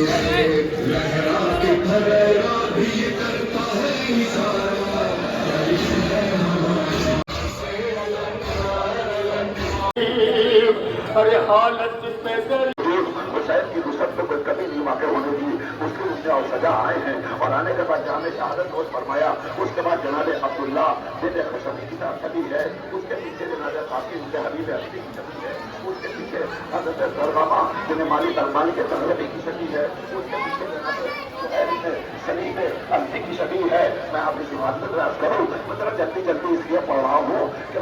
ارے حالت میں حسین کی نصرت میں کوئی کمی نہیں واقع ہونے دی، اس کے روزے اور سجا آئے ہیں، اور آنے کے بعد جامع شہادت نوش فرمایا۔ اس کے بعد جناب عبداللہ بن خشبی کی شادی ہے، اس کے پیچھے جناب قاسم بن حبیب اصلی کی شادی ہے، اس کے پیچھے حضرت زرغامہ بن مالک المانی کے تغلبے کی شادی ہے، اس کے پیچھے جناب سلیم اصلی کی شادی ہے۔ میں آپ کی بات میں پریاس کروں، مطلب جلدی جلدی اس لیے پڑھ رہا ہوں کہ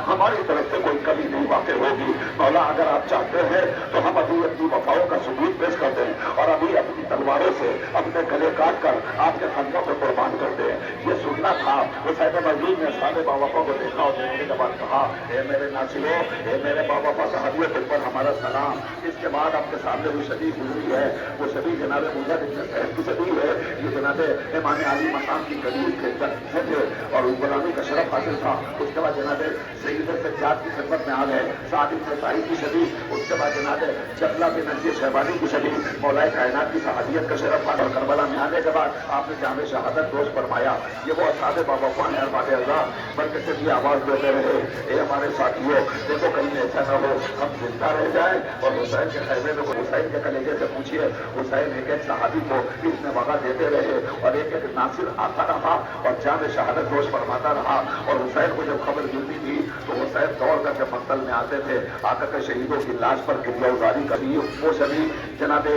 ہماری طرف سے کوئی کمی نہیں واقع ہوگی۔ مولا اگر آپ چاہتے ہیں تو ہم ابھی اپنی وفاؤں کا ثبوت پیش کر دیں، اور ابھی اپنی تلواروں سے اپنے گلے کاٹ کر آپ کے خندوں کو قربان کر دیں۔ یہ سننا تھا۔ حسین مظلوم نے سارے باوفا کو دیکھا اور دیکھنے کے بعد کہا، اے میرے ناصرو، اے میرے باوفا صحابیوں پر ہمارا سلام۔ اس کے بعد آپ کے سامنے وہ شدید گزری ہے، وہ شدید جناب موسیٰ بن صہیب کی شدید ہے، یہ جناب امام علی مقام کی قریب کے تھے اور غلامی کا شرف حاصل تھا۔ اس کے بعد جناب سید سجاد کی خدمت میں آ گئے، سعد بن سعید کی شدید، اس کے بعد جناب جبلہ بن نجی شہبانی کی شدید، مولا کائنات کی صحابیت کا شرف حاصل کربلا میں آنے کے بعد آپ نے جامع شہادت نوش فرمایا۔ یہ وہ اصحاب باوفا ہیں، ارباب اللہ بلکہ سے بھی آواز دیتے رہے، اے ہمارے ساتھیوں، دیکھو کہیں ایسا نہ ہو ہم زندہ رہ جائیں اور حسین کے خیمے میں حسین کے کلیجے سے پوچھیے۔ حسین ایک ایک صحابی کو اس میں وعدہ دیتے رہے اور ایک ایک ناصر آتا رہا اور جامع شہادت نوش فرماتا رہا، اور حسین کو جب خبر ملتی تھی تو حسین دوڑ کر کے مقتل میں آتے تھے، آ کر کے شہیدوں کی لاش پر گریہ گزاری کری۔ وہ شہید جناب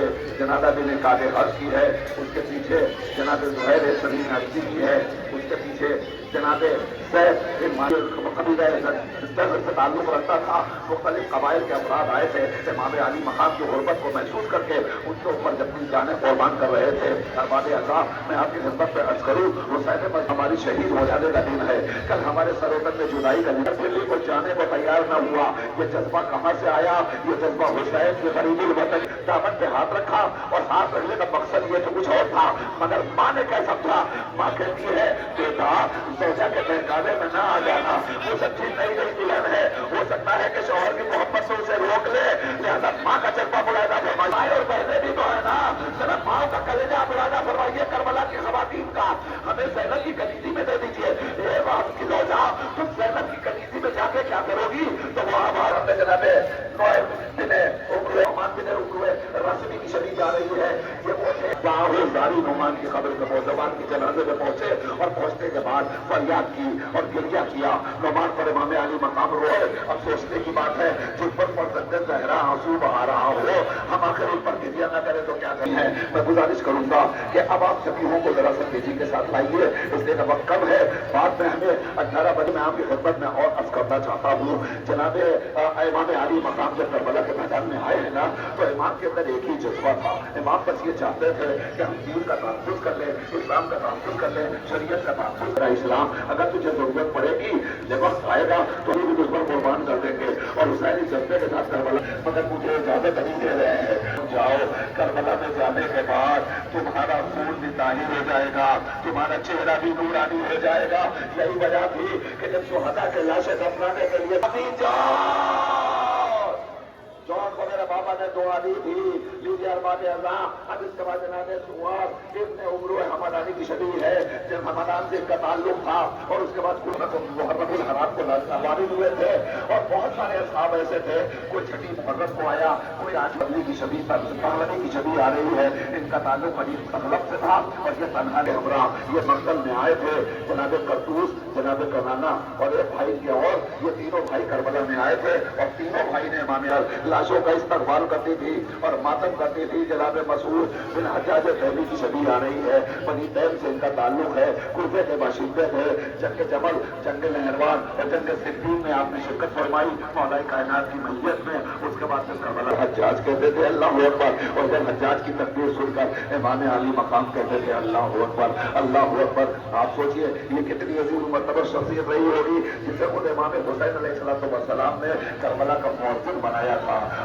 بن کعب حرب کی ہے، اس کے پیچھے جناب زہیر سلیم عبدی کی ہے، اس کے پیچھے جناب قبیلہ سے تعلق رکھتا تھا۔ مختلف قبائل کے افراد آئے تھے، امام علی مقام کی غربت کو محسوس کر کے ان کے اوپر جب جانیں قربان کر رہے تھے۔ ارباب اللہ، میں آپ کی خدمت پہ عرض کروں، حسین ہماری شہید ہو جانے کا دن ہے، کل ہمارے سروتن میں جدائی کا دن، دلی کو جانے کو تیار نہ ہوا۔ یہ جذبہ کہاں سے آیا؟ یہ جذبہ حسین کے غریب الوطن دامن پہ ہاتھ رکھا، اور ہاتھ رکھنے کا مقصد یہ تو کچھ اور تھا، مگر ماں نے کیا سمجھا؟ ماں کہتی ہے بیٹا زوجہ کے بہکاوے میں نہ آ جانا، وہ سچی نئی نئی دلہن ہے، ہو سکتا ہے کہ شوہر کی محبت سے اسے روک لے، لہذا ماں کا جذبہ بڑھانا فرمائے، اور بہنیں بھی تو ہے نا، ذرا ماں کا کلیجہ بڑھانا فرمائیے۔ کربلا کی خواتین کا ہمیں زینب کی کلیجی میں دے دیجیے۔ اے باپ کی زوجہ، تم زینب کی کلیجی میں جا کے کیا کرو گی؟ تو وہ ہمارا جناب رسمی کی شدید جا رہی ہے، یہ وہ زاری نعمان کی خبر میں زبان کی جنازے میں پہنچے، اور پہنچنے کے بعد فریاد کی اور گریہ کیا۔ نعمان پر امام علی مقام روئے۔ اب سوچنے کی بات ہے، جن پر مرتد زہرا آنسو بہا رہا ہو، ہم آخر ان پر گریہ نہ کریں تو کیا کریں؟ میں گزارش کروں گا کہ اب آپ سبھی کو ذرا سا تیزی کے ساتھ لائیے، اس لیے وقت کم ہے، بعد میں ہمیں 18 بجے میں آپ کی خدمت میں اور عرض کرنا چاہتا ہوں۔ جناب امام علی مقام جب کربلا کے میدان میں آئے ہیں نا، تو امام کے اندر ایک ہی جذبہ تھا، امام بس یہ چاہتے تھے کہ ہم دین کا تحفظ کر لیں، اسلام کا تحفظ کر لیں، شریعت کا تحفظ کریں۔ اسلام اگر تجھے ضرورت پڑے گی، جب وقت آئے گا تو یہ بھی دشمن قربان کر دیں گے، اور حسینی جذبے کے ساتھ کربلا، مگر مجھے اجازت نہیں دے رہے ہیں۔ جاؤ، کربلا میں جانے کے بعد تمہارا خون بھی طاہر ہو جائے گا، تمہارا چہرہ بھی نورانی ہو جائے گا۔ یہی وجہ تھی کہ جب شہداء کے لاشیں دفنانے کے لیے جون کو میرے بابا نے دعا دی تھی، لیجیے ارباب اللہ۔ اب اس کے بعد جناب سواد ابن عمرو حمدانی کی شدید ہے، جب حمدان سے ان کا تعلق تھا، اور اس کے بعد محرم الحرام کو وارد ہوئے تھے، اور بہت سارے اصحاب ایسے تھے، کوئی چھٹی محرم کو آیا، کوئی آج بلی کی شدید پہلوی کی شدید آ رہی ہے، ان کا تعلق عجیب تغلب سے تھا، اور یہ تنہا ہمراہ یہ مقتل میں آئے تھے۔ جناب قرطوس، جناب کنانا اور ایک بھائی کی اور، یہ تینوں بھائی کربلا میں آئے تھے، اور تینوں بھائی نے امام لاشوں کا استقبال کرتی تھی اور ماتم کرتی تھی۔ جناب مسعود بن حجاج پہلی کی شدید آ رہی ہے، بنی تیم سے ان کا تعلق ہے، کوفے کے باشندے تھے۔ جنگ جمل، جنگ نہروان اور جنگ صفین میں آپ نے شرکت فرمائی مولا کائنات کی میت میں۔ اس کے بعد پھر کربلا حجاج کہتے تھے اللہ اکبر، اور جب حجاج کی تکبیر سن کر امام علی مقام کہتے تھے اللہ اکبر، اللہ اکبر۔ آپ سوچئے یہ کتنی عظیم مرتبہ شخصیت رہی ہوگی جسے خود امام حسین علیہ السلام نے کربلا کا مؤذن بنایا تھا،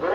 2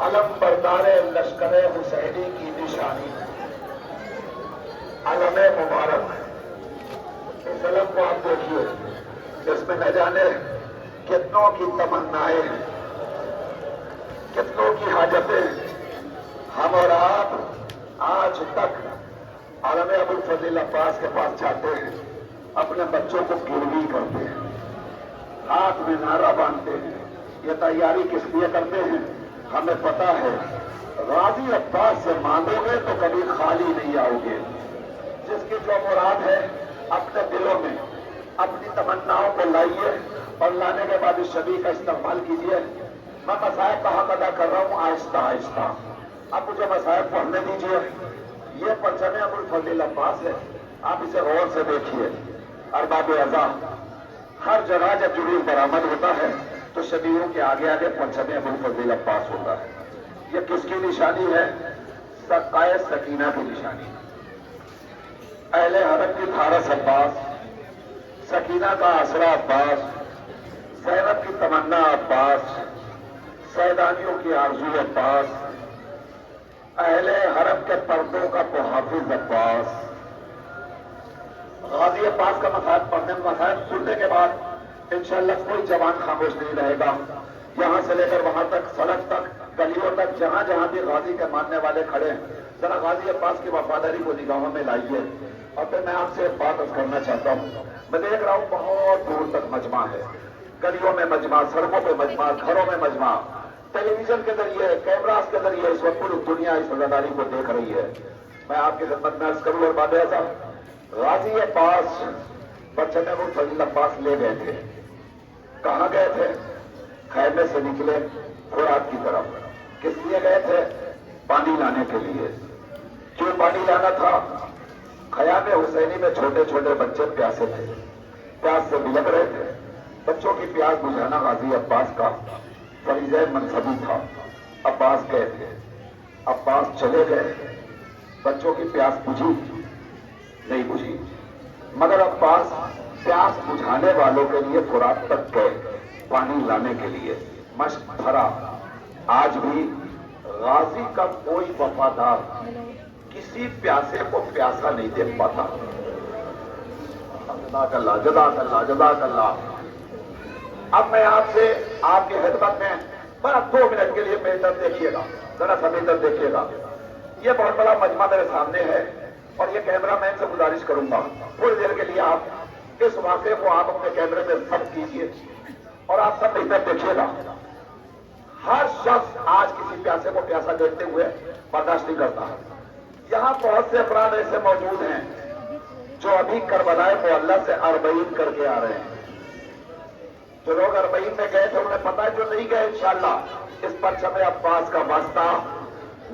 علم بردار لشکر حسینی کی نشانی، علم مبارک. اس علم کو آپ دیکھیے، اس میں نہ جانے کتنوں کی تمنائیں ہیں، کتنوں کی حاجتیں. ہم اور آپ آج تک عالم ابوالفضل عباس کے پاس جاتے ہیں، اپنے بچوں کو گروی کرتے ہیں، ہاتھ میں نعرہ باندھتے ہیں. یہ تیاری کس لیے کرتے ہیں؟ ہمیں پتا ہے غازی عباس سے مانگو گے تو کبھی خالی نہیں آؤ گے. جس کی جو مراد ہے اپنے دلوں میں اپنی تمناؤں کو لائیے اور لانے کے بعد اس شبیہ کا استعمال کیجیے. میں مصائب کا حق ادا کر رہا ہوں آہستہ آہستہ. اب مجھے مصائب پڑھنے دیجیے. یہ پرچم ابوالفضل عباس ہے، آپ اسے غور سے دیکھیے. ارباب اعضاء ہر جگہ جب جلوس برآمد ہوتا ہے تو شبیہوں کے آگے آگے پرچم ابوالفضل عباس ہوتا ہے. یہ کس کی نشانی ہے؟ سقائے سکینہ کی نشانی. اہل حرم کی دھارس عباس، سکینہ کا آسرا عباس، زینب کی تمنا عباس، سیدانیوں کی آرزو عباس، اہل حرم کے پردوں کا محافظ عباس. غازی عباس کا مصائب پڑھنے میں مصائب سننے کے بعد انشاءاللہ کوئی جوان خاموش نہیں رہے گا. یہاں سے لے کر وہاں تک، سڑک تک، گلیوں تک، جہاں جہاں بھی غازی کے ماننے والے کھڑے ہیں، ذرا غازی عباس کی وفاداری کو نگاہوں میں لائیے. اور پھر میں آپ سے ایک بات عرض کرنا چاہتا ہوں. میں دیکھ رہا ہوں بہت دور تک مجمع ہے، گلیوں میں مجمع، سڑکوں پہ مجمع، گھروں میں مجمع. ٹیلی ویژن کے ذریعے، کیمراز کے ذریعے اس وقت پوری دنیا اس عزاداری کو دیکھ رہی ہے. میں آپ کی خدمت میں عرض کروں اور بات ایسا، غازی عباس پرچم ابوالفضل عباس لے گئے تھے. کہاں گئے تھے؟ خیمے سے نکلے فرات کی طرف. کس لیے گئے تھے؟ پانی لانے کے لیے. کیوں پانی لانا تھا؟ خیام حسینی میں چھوٹے چھوٹے بچے پیاسے تھے، پیاس سے بلک رہے تھے. بچوں کی پیاس بجھانا غازی عباس کا فریضہ منصبی تھا. عباس گئے تھے، عباس چلے گئے. بچوں کی پیاس بجھی نہیں بجھی، مگر عباس پیاس بجھانے والوں کے لیے فرات تک گئے پانی لانے کے لیے. مشق بھرا. آج بھی غازی کا کوئی وفادار کسی پیاسے کو پیاسا نہیں دیکھ پاتا. جزاک اللہ، جزاک اللہ، جزاک اللہ. اب میں آپ سے آپ کی خدمت میں بڑا 2 منٹ کے لیے میری طرف دیکھیے گا، ذرا سا میری طرف دیکھیے گا. یہ بہت بڑا مجمع میرے سامنے ہے اور یہ کیمرہ مین سے گزارش کروں گا تھوڑی دیر کے لیے آپ اس واقعے کو آپ اپنے کیمرے میں ضبط کیجیے اور آپ سب میری طرف دیکھیے گا. ہر شخص آج کسی پیاسے کو پیاسا دیکھتے ہوئے برداشت نہیں کرتا. یہاں بہت سے افراد ایسے موجود ہیں جو ابھی کربلائے معلیٰ سے اربعین کر کے آ رہے ہیں. جو لوگ اربعین میں گئے تھے انہیں پتا ہے، جو نہیں گئے انشاءاللہ اس پرچم عباس کا واسطہ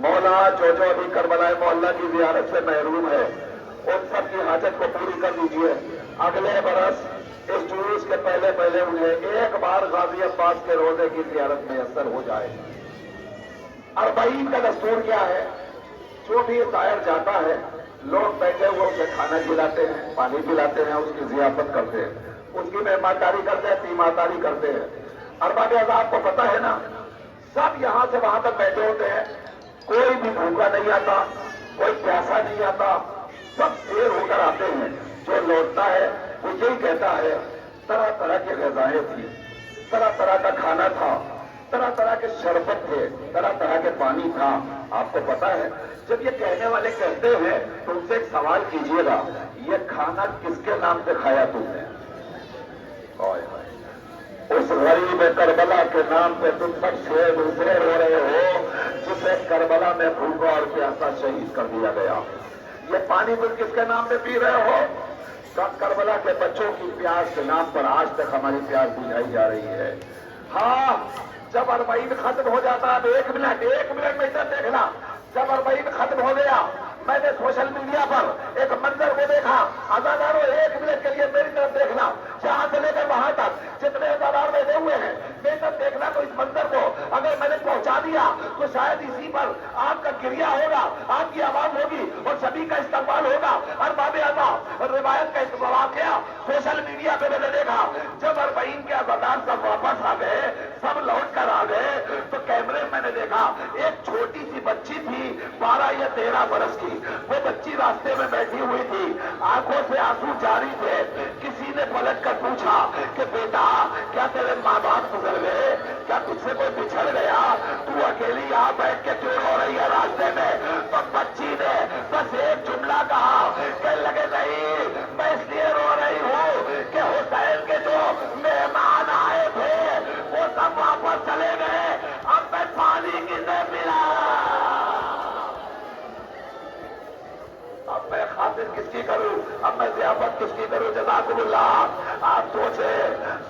مولا جو ابھی کربلائے معلیٰ کی زیارت سے محروم ہے ان سب کی حاجت کو پوری کر دیجیے. اگلے برس اس جلوس کے پہلے پہلے انہیں ایک بار غازی عباس کے روزے کی زیارت میسر ہو جائے. اربعین کا دستور کیا ہے؟ جو بھی طائر جاتا ہے لوگ بیٹھے ہوئے اسے کھانا کھلاتے ہیں، پانی پلاتے ہیں، اس کی ضیافت کرتے ہیں، اس کی مہمانداری کرتے ہیں، تیمارداری کرتے ہیں. ارباب اعضاء آپ کو پتا ہے نا، سب یہاں سے وہاں تک بیٹھے ہوتے ہیں. کوئی بھی بھوکا نہیں آتا، کوئی پیاسا نہیں آتا، سب سیر ہو کر آتے ہیں. جو لوٹتا ہے وہ یہی کہتا ہے طرح طرح کی غذائیں تھی، طرح طرح کا کھانا تھا، طرح طرح کے شربت تھے، طرح طرح کے پانی تھا. آپ کو پتا ہے جب یہ کہنے والے کہتے ہیں تو ان سے ایک سوال کیجیے گا، یہ کھانا کس کے نام پہ کھایا تم نے؟ اس غریب کربلا کے نام پہ تم سب سے دوسرے رو رہے ہو جسے کربلا میں بھوکا اور پیاسا شہید کر دیا گیا. یہ پانی تم کس کے نام پہ پی رہے ہو؟ کربلا کے بچوں کی پیاس کے نام پر آج تک ہماری پیاس بجھائی جا رہی ہے. ہاں، جب اربعین ختم ہو جاتا ہے، ایک منٹ میں ادھر دیکھنا. جب اربعین ختم ہو گیا میں نے سوشل میڈیا پر ایک منظر کو دیکھا. عزاداروں 1 منٹ کے لیے میری طرف دیکھنا، جہاں سے لے کر وہاں تک جتنے عزادار بیٹھے ہوئے ہیں میری طرف دیکھنا. تو اس منظر کو اگر میں نے پہنچا دیا تو شاید اسی پر آپ کا گریا ہوگا، آپ کی آواز ہوگی اور سبھی کا استقبال ہوگا. ارباب اعضاء روایت کا استقبال کیا سوشل میڈیا پہ میں نے دیکھا. جب اربعین کے عزادار سب واپس آ گئے، سب لوٹ کر آ گئے تو کیمرے میں نے دیکھا دیکھا ایک چھوٹی سی بچی تھی 12 یا 13 برس کی. وہ بچی راستے میں بیٹھی ہوئی تھی, آنکھوں سے آنسو جاری تھے. کسی نے پلٹ کر پوچھا کہ بیٹا کیا تیرے ماں باپ گزر گئے, کیا تجھ سے کوئی بچھڑ گیا, تو اکیلی یہاں بیٹھ کے کیوں رو رہی ہے راستے میں؟ تو بچی نے بس ایک جملہ کہا, کہنے لگے نہیں میں اس لیے رو رہی ہوں کہ حسین کے جو مہمان آئے تھے وہ سب واپس چلے گئے, اب میں پانی کسے ملا, اب میں خاطر کس کی کروں, اب میں ضیافت کس کی کروں. جزاکم اللہ. آپ سوچیں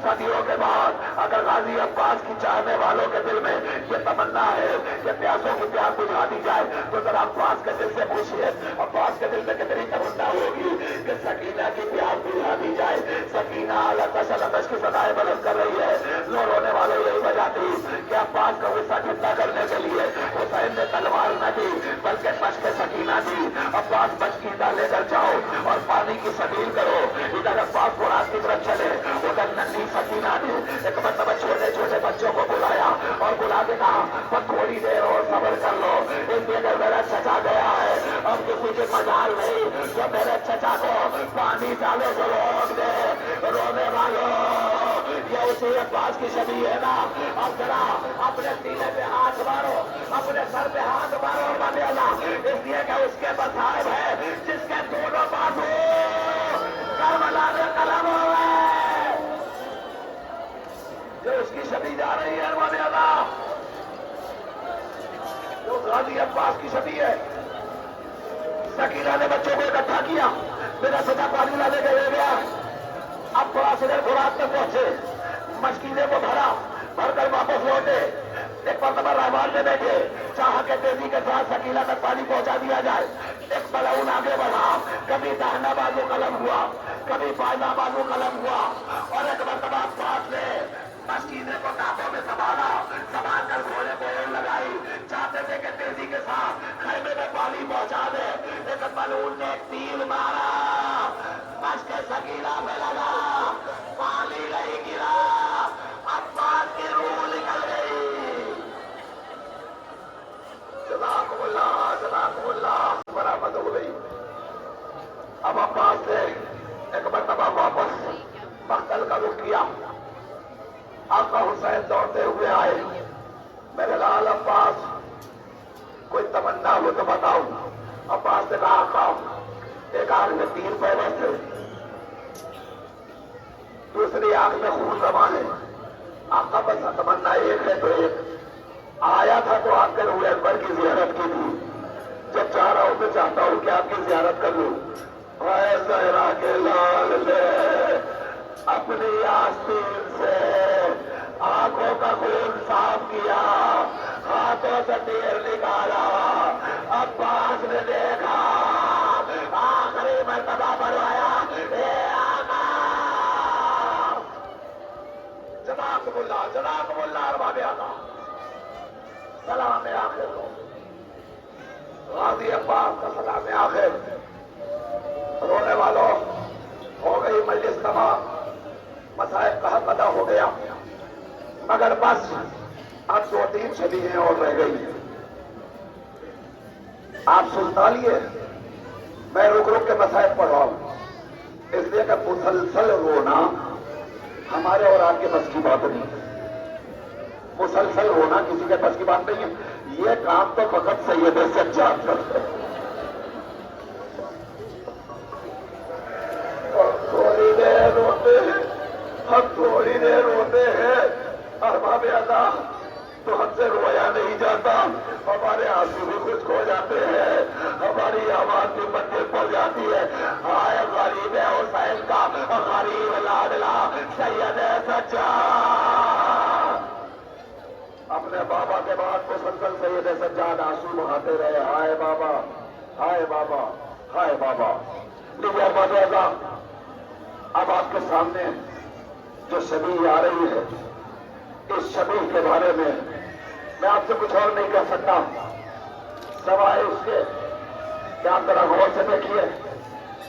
صدیوں کے بعد اگر غازی عباس کی چاہنے والوں کے دل میں یہ تمنا ہے کہ پیاسوں کی پیاس بجھا دی جائے, تو ذرا عباس کے دل سے پوچھیے عباس کے دل میں کتنی تمنا ہوگی کہ سکینہ کی پیاس بجھا دی جائے. سکینہ لتش لتش کی صدائیں بلند کر رہی ہے, لو رونے والے یہی بجاتی کہ عباس کا غصہ ٹھنڈا کرنے کے لیے حسین نے تلوار نہ دی بلکہ مشق سکینہ دی. عباس مشکینہ لے کر جاؤ اور پانی کی سبیل کرو. ادھر عباس مراد کی طرف چلے, ادھر ننھی سکینہ نے ایک مرتبہ چھوٹے چھوٹے بچوں کو بلایا اور بلا کے کہا بس تھوڑی دیر اور صبر کر لو, اس لیے اگر میرا چچا گیا ہے اب کسی کے مجال نہیں جو میرے چچا کو پانی ڈالے تو روک دے. رونے والوں یہ اسی عباس کی شبیہ ہے نا. اب ذرا اپنے سینے پہ ہاتھ مارو, اپنے سر پہ ہاتھ مارو مانے اللہ, اس لیے کہ اس کے مصائب ہے جس کے دونوں بازو کربلا میں قلم ہوئے, جو اس کی شبیہ جا رہی ہے مانے اللہ, جو غازی عباس کی شبیہ ہے. سکینہ نے بچوں کو اکٹھا کیا, میرا چچا پانی لانے کے لے گیا. اب تھوڑا سے دیر خوراک تک پہنچے, مشکینے کو بھر کر واپس لوٹے. ایک مرتبہ رحمان میں بیٹھے, چاہا کہ تیزی کے ساتھ سکینہ تک پانی پہنچا دیا جائے. ایک ملعون آگے بڑھا, کبھی داہنا بازو قلم ہوا, کبھی بائیں بازو قلم ہوا, اور ایک مرتبہ عباس نے مشکینے کو کانپوں میں سنبھال کر گھوڑے کو اڑ لگائی, چاہتے تھے کہ تیزی کے ساتھ خیمے میں پانی پہنچا دے. ایک ملعون نے تیر مارا, مشک سکینہ میں لگا, پانی نہیں گرا, عباس کی روح نکل گئی. جزاکم اللہ جزاکم اللہ, برآمد ہو گئی. اب عباس نے ایک مرتبہ واپس مقتل کا رخ کیا. آقا حسین دوڑتے ہوئے آئے, میرے لال عباس کوئی تمنا ہو تو بتاؤ. عباس نے کہا آقا ایک آنکھ میں 3 پیوست تھے, دوسری آنکھ میں خون جمع ہے. آقا بس تمنا ایک ہے تو ایک. آیا تھا تو آپ کے روح اکبر کی زیارت کی تھی, جب چاہ رہا ہوں تو چاہتا ہوں کہ آپ کی زیارت کر لوں. اے زہرا کے لال نے اپنی آستین سے آنکھوں کا خون صاف کیا, ہاتھوں سے تیر نکالا. عباس نے دیکھا, آخری مرتبہ بلوایا, اے آقا. جزاکم اللہ ارباب آقا. سلام آخر ہو, غازی عباس کا سلام آخر. رونے والوں ہو گئی مجلس تمام, مصائب کا حق ادا ہو گیا, مگر بس اب 2-3 شبیہیں اور رہ گئی. آپ سلطان لیے میں رک کے مصائب پڑھ رہا ہوں, اس لیے کہ مسلسل رونا ہمارے اور آپ کے بس کی بات نہیں. مسلسل رونا کسی کے بس کی بات نہیں ہے. یہ کام تو فقط سید سجاد کرتے ہیں. تھوڑی دیر روتے ہیں, ہم تھوڑی دیر روتے ہیں, ارباب اللہ تو ہم سے رویا نہیں جاتا, ہمارے آنسو بھی خشک ہو جاتے ہیں, ہماری آواز بھی منزل پڑ جاتی ہے. آئے غریب حسین کا غریب لاڈلا سید سجاد, اپنے بابا کے بعد مسلسل سید سجاد آنسو بہاتے رہے. ہائے بابا, ہائے بابا, ہائے بابا. لیکن ارباب اللہ اب آپ کے سامنے جو شبیہ آ رہی ہے, اس شبیہ کے بارے میں میں آپ سے کچھ اور نہیں کہہ سکتا سوائے اس کے کہ آپ ذرا غور سے دیکھیے.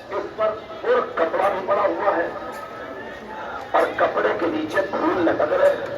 اس پر پورا کپڑا بھی پڑا ہوا ہے اور کپڑے کے نیچے پھول لٹک رہے ہیں.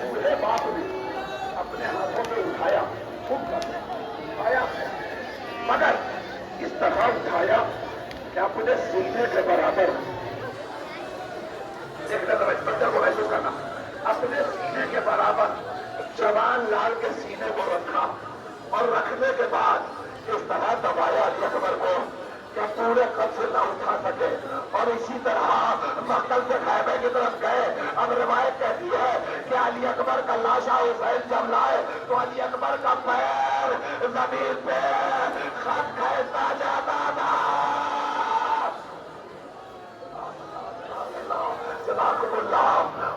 بوڑھے باپ نے اپنے ہاتھوں پہ اٹھایا، خوب اٹھایا، مگر اس طرح اٹھایا کہ اپنے سینے کے برابر، ایک نظر اس بندے کو محسوس کرنا، اپنے سینے کے برابر جوان لال کے سینے کو رکھا، اور رکھنے کے بعد اس طرح دبایا علی اکبر کو کہ پورے قد سے نہ اٹھا سکے، اور اسی طرح مقتل کے خیمے کی طرف گئے۔ اب روایت کہتی ہے کہ علی اکبر کا لاشا حسین جب لائے تو علی اکبر کا پیر زمین پہ خط کھینچتا جاتا تھا۔ جزاکم اللہ۔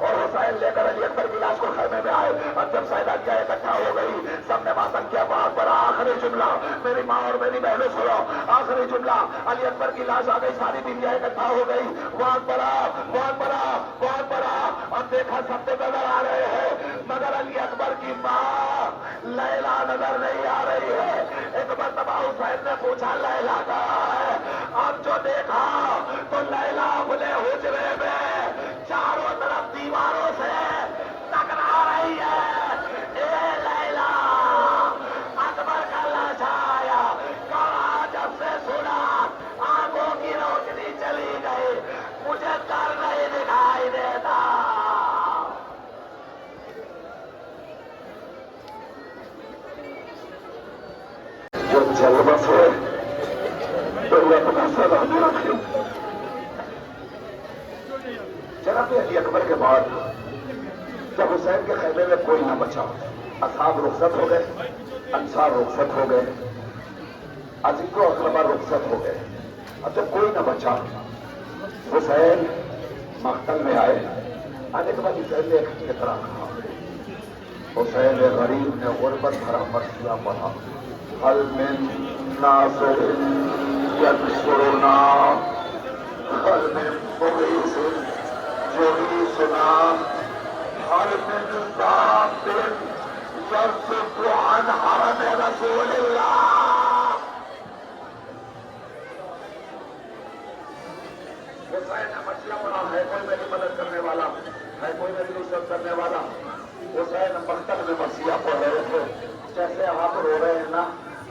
اور حسین لے کر علی اکبر کی لاش کو خیمے میں آئے، اور جب سیدانیاں اکٹھا ہو گئی، سب نے ماتم کیا، بہت بڑا آخری جملہ، میری ماں اور میری بہنوں سنو، آخری جملہ، علی اکبر کی لاش آ گئی، ساری بیویاں اکٹھا ہو گئی، بہت بڑا، بہت بڑا، بہت بڑا، اور دیکھا سب کو نظر آ رہے ہیں، مگر علی اکبر کی ماں لیلا نظر نہیں آ رہی ہے۔ ایک مرتبہ حسین نے پوچھا لیلا کہاں ہے؟ اب جو دیکھا تو لیلا اپنے حجرے میں چاروں طرف دیواروں سے ٹکرا رہی ہے۔ اے لیلا، اکبر کا لاشا آیا، کہا جب سے سنا آنکھوں کی روشنی چلی گئی، مجھے ڈر نہیں دکھائی دیتا۔ جو چل بسے تو اپنا سلام رکھے۔ جناب علی اکبر کے بعد جب حسین کے خیمے میں کوئی نہ بچا، اصحاب رخصت ہو گئے، انصار رخصت ہو گئے، عزیز و اقربا رخصت ہو گئے، اب جب کوئی نہ بچا، حسین مقتل میں آئے۔ آنے کے بعد حسین نے ایک فطرہ کہا، حسین غریب نے غربت بھرا مرثیہ پڑھا، حل من ناصر ینصرنا، حل من مغیث یغیثنا، حل من ذات یصف عن حرم رسول اللہ۔ حسین نے مرثیہ پڑھا، ہے کوئی میری مدد کرنے والا، ہے کوئی میری نصرت کرنے والا؟ حسین مقتل میں مرثیہ پڑھ رہے تھے، جیسے آپ رو رہے ہیں نا،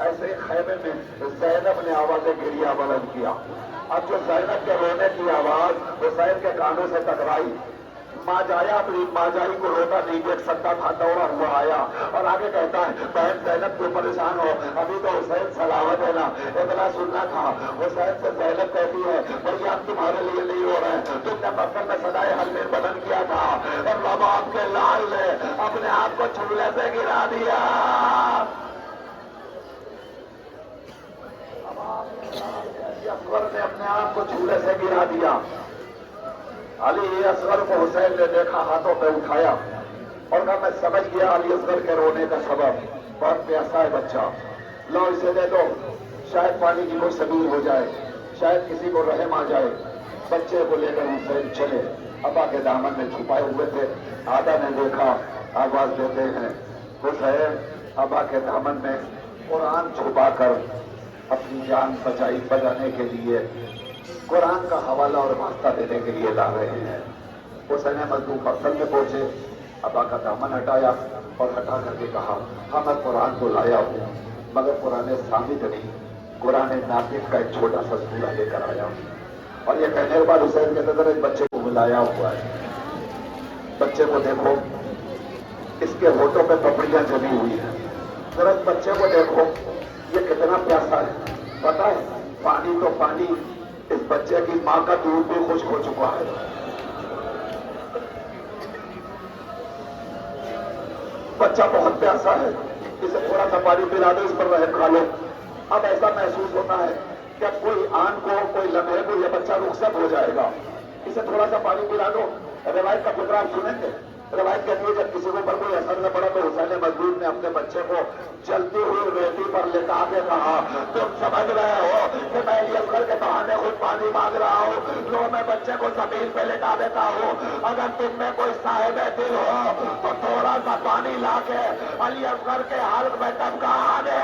ایسے ہی خیمے میں زینب نے آواز گریہ بلند کیا۔ اب جو زینب کے رونے کی آواز حسین کے کانوں سے ٹکرائی، ماں جایا اپنی ماں جائی کو روتا نہیں دیکھ سکتا تھا، دوڑا ہوا آیا اور آگے کہتا ہے بہن زینب کیوں پریشان ہو، ابھی تو حسین سلامت ہے نا، اتنا سننا تھا۔ حسین سے زینب کہتی ہے بھائی ہم تمہارے لیے نہیں ہو رہے ہیں، تم نے مقتل میں صدائے حلمیر بلند کیا تھا اور رباب کے لال نے اپنے آپ کو چولہے سے گرا دیا۔ اکبر نے اپنے آپ کو چولہے سے گرا دیا۔ علی اصغر کو حسین نے دیکھا، ہاتھوں پہ اٹھایا اور کہا میں سمجھ گیا علی اصغر کے رونے کا سبب، بہت پیاسا ہے بچہ، لو اسے دے دو، شاید پانی کی کوئی سبیل ہو جائے، شاید کسی کو رحم آ جائے۔ بچے کو لے کر حسین چلے، ابا کے دامن میں چھپائے ہوئے تھے، آدھا نے دیکھا، آواز دیتے ہیں حسین ابا کے دامن میں قرآن چھپا کر اپنی جان بچانے کے لیے قرآن کا حوالہ اور واسطہ دینے کے لیے لا رہے ہیں۔ حسین مظلوم مقتل میں پہنچے، ابا کا دامن ہٹایا اور ہٹا کر کے کہا ہاں میں قرآن کو لایا ہوں، مگر قرآن ثابت نہیں، قرآن ناطق کا ایک چھوٹا سا سورہ لے کر آیا ہوں۔ اور یہ کہنے کے بعد حسین کے نظر ایک بچے کو بلایا ہوا ہے، بچے کو دیکھو، اس کے ہونٹوں پہ پپڑیاں جمی ہوئی ہیں، ذرا بچے کو دیکھو یہ کتنا پیاسا ہے، پتہ ہے پانی تو پانی، اس بچے کی ماں کا دودھ بھی خشک ہو چکا ہے۔ بچہ بہت پیاسا ہے، اسے تھوڑا سا پانی پلا دو، اس پر رحم کھا لو۔ اب ایسا محسوس ہوتا ہے کہ کوئی آن کو کوئی لمحے کو یہ بچہ رخصت ہو جائے گا، اسے تھوڑا سا پانی پلا دو۔ روایت کا فکر آپ سنیں گے، روایت کہتی ہے جب کسی کو پر کوئی اثر نہ پڑا تو حسین مظلوم نے اپنے بچے کو جلتی ہوئی ریتی پر لٹا کے کہا تم سمجھ رہے ہو کہ میں علی اصغر کے بہانے خود پانی مانگ رہا ہوں، لو میں بچے کو زمین پہ لٹا دیتا ہوں، اگر تم میں کوئی صاحب دل ہو تو تھوڑا سا پانی لا کے علی اصغر کے حلق میں ٹپکا دے۔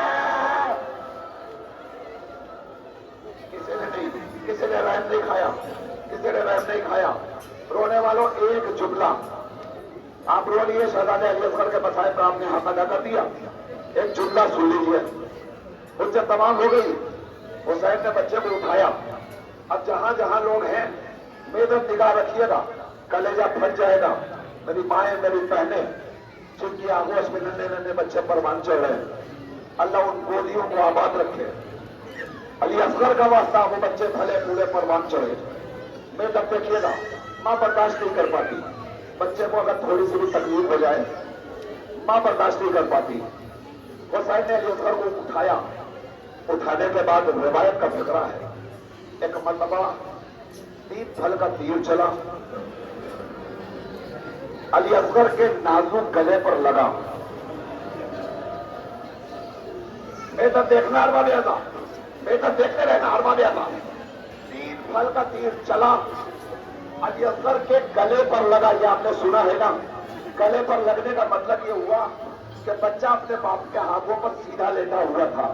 کسی نے رحم نہیں کھایا، کسی نے رحم نہیں کھایا۔ رونے والوں ایک جملہ آپ بولیے شہزادے علی اصغر کے مصائب کا آپ نے حق ادا کر دیا. ایک جملہ سن لیجیے. حجت تمام ہو گئی. حسین نے بچے کو اٹھایا. اب جہاں جہاں لوگ ہیں میرے نگاہ رکھیے گا, کلیجہ پھٹ جائے گا. میری مائیں, میری بہنیں جن کی آگوش میں ننے ننے بچے پروان چڑھ رہے ہیں, اللہ ان گودیوں کو آباد رکھے. علی اصغر کا واسطہ وہ بچے بھلے پورے پروان چڑھے. میں تب دیکھیے گا ماں برداشت نہیں کر پاتی. بچے کو اگر تھوڑی سی بھی تکلیف ہو جائے ماں برداشت نہیں کر پاتی. حسین نے علی اصغر کو اٹھایا. اٹھانے کے بعد روایت کا فکرہ ہے, ایک مرتبہ 3 پھل کا تیر چلا, علی اصغر کے نازک گلے پر لگا. بیٹا دیکھنا اروا دیا تھا, بیٹا دیکھتے رہنا اروا دیا تھا. 3 پھل کا تیر چلا, علی اصغر کے گلے پر لگا. یہ آپ نے سنا ہے نا, گلے پر لگنے کا مطلب یہ ہوا کہ بچہ اپنے باپ کے ہاتھوں پر سیدھا لیٹا ہوا تھا.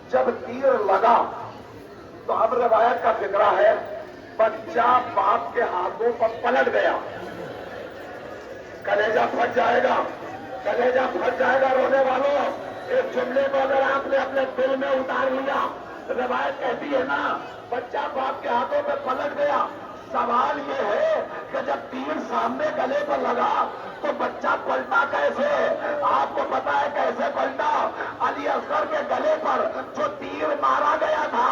جب تیر لگا تو اب روایت کا فکرہ ہے بچہ باپ کے ہاتھوں پر پلٹ گیا. کلیجہ پھٹ جائے گا, کلیجہ پھٹ جائے گا. رونے والوں, اس جملے کو اگر آپ نے اپنے دل میں اتار لیا, روایت کہتی ہے نا بچہ باپ کے ہاتھوں پہ پلٹ گیا. سوال یہ ہے کہ جب تیر سامنے گلے پر لگا تو بچہ پلٹا کیسے؟ آپ کو پتا ہے کیسے پلٹا؟ علی اصغر کے گلے پر جو تیر مارا گیا تھا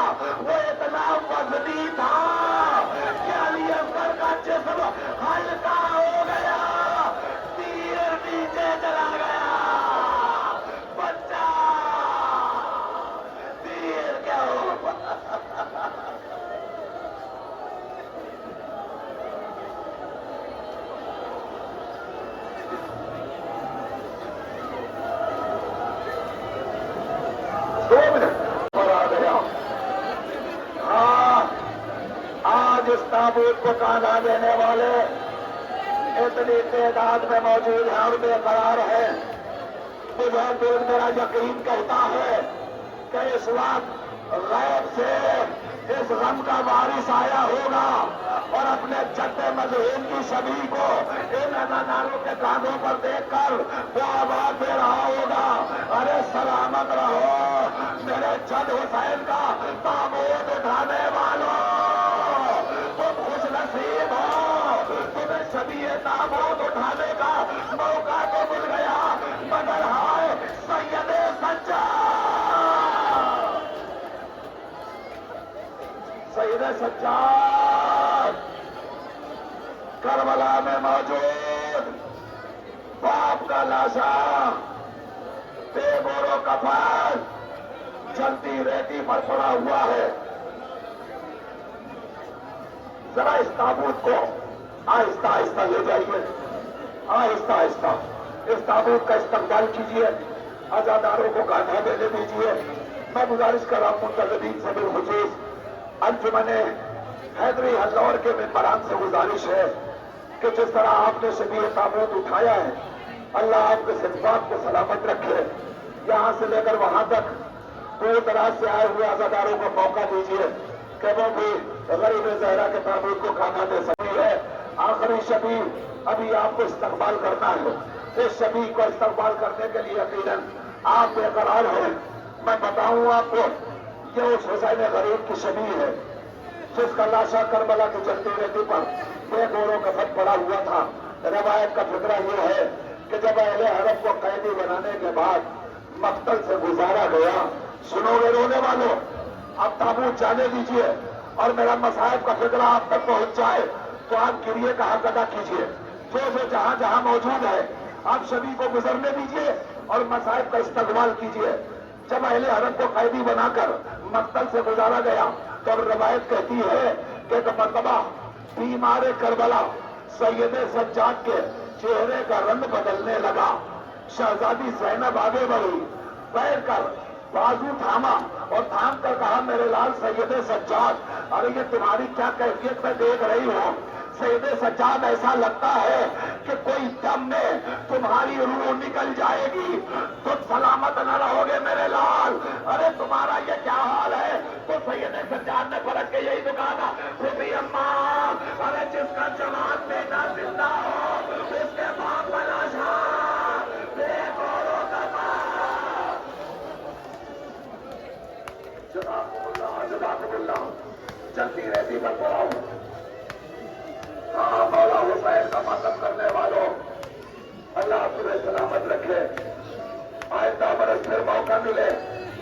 وہ اتنا وزنی تھا کہ علی اصغر کا جسم ہلکا ہو گیا, تیر نیچے چلا گیا. بچہ تیر کیا ہو 2 منٹ پر آ گیا. ہاں, آج اس تابوت کو کانا دینے والے اتنی تعداد میں موجود ہیں اور بے قرار ہے. مجھے دل میرا یقین کہتا ہے کہ اس وقت غیب سے اس غم کا وارث آیا ہوگا اور اپنے جد مظہوم کی شبیہ کو ان اداکاروں کے کاندھوں پر دیکھ کر وہ آواز دے رہا ہوگا, ارے سلامت رہو میرے جد حسین کا تابوت اٹھانے والوں, تم خوش نصیب ہو, تمہیں شبیہ تابوت اٹھانے کا موقع تو مل گیا, مگر ہائے سید سجاد, سید سجاد کربلا میں موجود باپ کا لاشا بے گور و کفن جلتی ریتی پر پڑا ہوا ہے. ذرا اس تابوت کو آہستہ آہستہ لے جائیے, آہستہ آہستہ اس تابوت کا استقبال کیجیے, عزاداروں کو کاندھا دینے دیجیے. میں گزارش کر رہا ہوں منتظمین سے بالخصوص انجمن حیدری ہلور کے ممبران سے گزارش ہے کہ جس طرح آپ نے شبیہ تابوت اٹھایا ہے, اللہ آپ کے صفات کو سلامت رکھے. یہاں سے لے کر وہاں تک دور دراز سے آئے ہوئے عزاداروں کو موقع دیجیے کہ وہ بھی غریب زہرا کے تابوت کو کاندھا دے سکتی ہے. آخری شبیہ ابھی آپ کو استقبال کرنا ہے. اس شبیہ کو استقبال کرنے کے لیے یقیناً آپ بے قرار ہیں. میں بتاؤں آپ کو, یہ اس حسین غریب کی شبیہ ہے جس کا لاشا کربلا کی جلتی ریتی پر بے گوروں کا کفن پڑا ہوا تھا. روایت کا فکرہ یہ ہے کہ جب اہل حرم کو قیدی بنانے کے بعد مقتل سے گزارا گیا, سنو گے رونے والوں, اب تابوت جانے دیجیے اور میرا مصائب کا فکرہ آپ تک پہنچ جائے تو آپ گریے کا حق ادا کیجیے. جو جہاں جہاں موجود ہے آپ سبھی کو گزرنے دیجیے اور مصائب کا استقبال کیجیے. جب اہل حرم کو قیدی بنا کر مقتل سے گزارا گیا تو اب روایت کہتی ہے کہ ایک مرتبہ بیمار کربلا سید سجاد کے چہرے کا رنگ بدلنے لگا. شہزادی زینب آگے بڑھی, بیٹھ کر بازو تھاما اور تھام کر کہا, میرے لال سید سجاد, ارے یہ تمہاری کیا کیفیت میں دیکھ رہی ہوں. سید سجاد ایسا لگتا ہے کہ کوئی دم میں تمہاری روح نکل جائے گی, تم سلامت نہ رہو گے میرے لال. ارے تمہارا یہ کیا حال ہے؟ تو سید سجاد نے پلٹ کے یہی تو کہا تھا, خوبی اماں, ارے جس کا جوان بیٹا زندہ ہو اس اللہ تمہیں سلامت رکھے، آئندہ برس پھر موقع ملے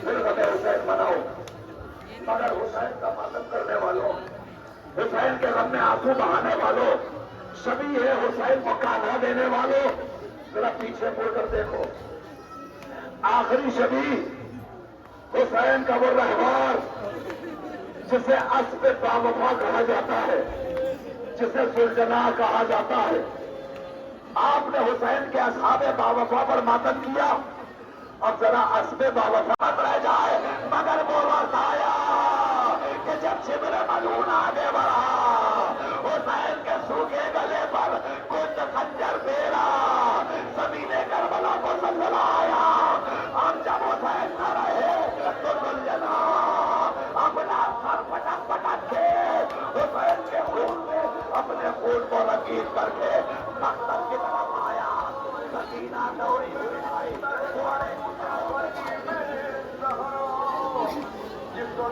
پھر ہمیں حسین مناؤ، مگر حسین کا ماتم کرنے والوں، حسین کے غم میں آنسو بہانے والوں، شبیہ حسین کو کانا دینے والوں، ذرا پیچھے مڑ کر دیکھو، آخری شبیہ حسین کا وہ رہوار جسے اسب باوفا کہا جاتا ہے، جسے ذوالجناح کہا جاتا ہے، آپ نے حسین کے اصحاب باوفا پر ماتم کیا، اب ذرا اسب باوفا مت رہ جائے، مگر وہ وقت آیا کہ جب شبر ملعون آگے بڑھا، حسین کے سوکھے گلے پر کچھ خنجر پھیرا، زمین کربلا کو زلزلہ آیا، اب جب حسین نہ رہے تو ذوالجناح اپنا سر پٹک پٹک کے حسین کے خون میں اپنے خون کو رنگین کر کے مقتل کی طرف آیا، سکینہ دوڑی ہوئی آئی، جس کو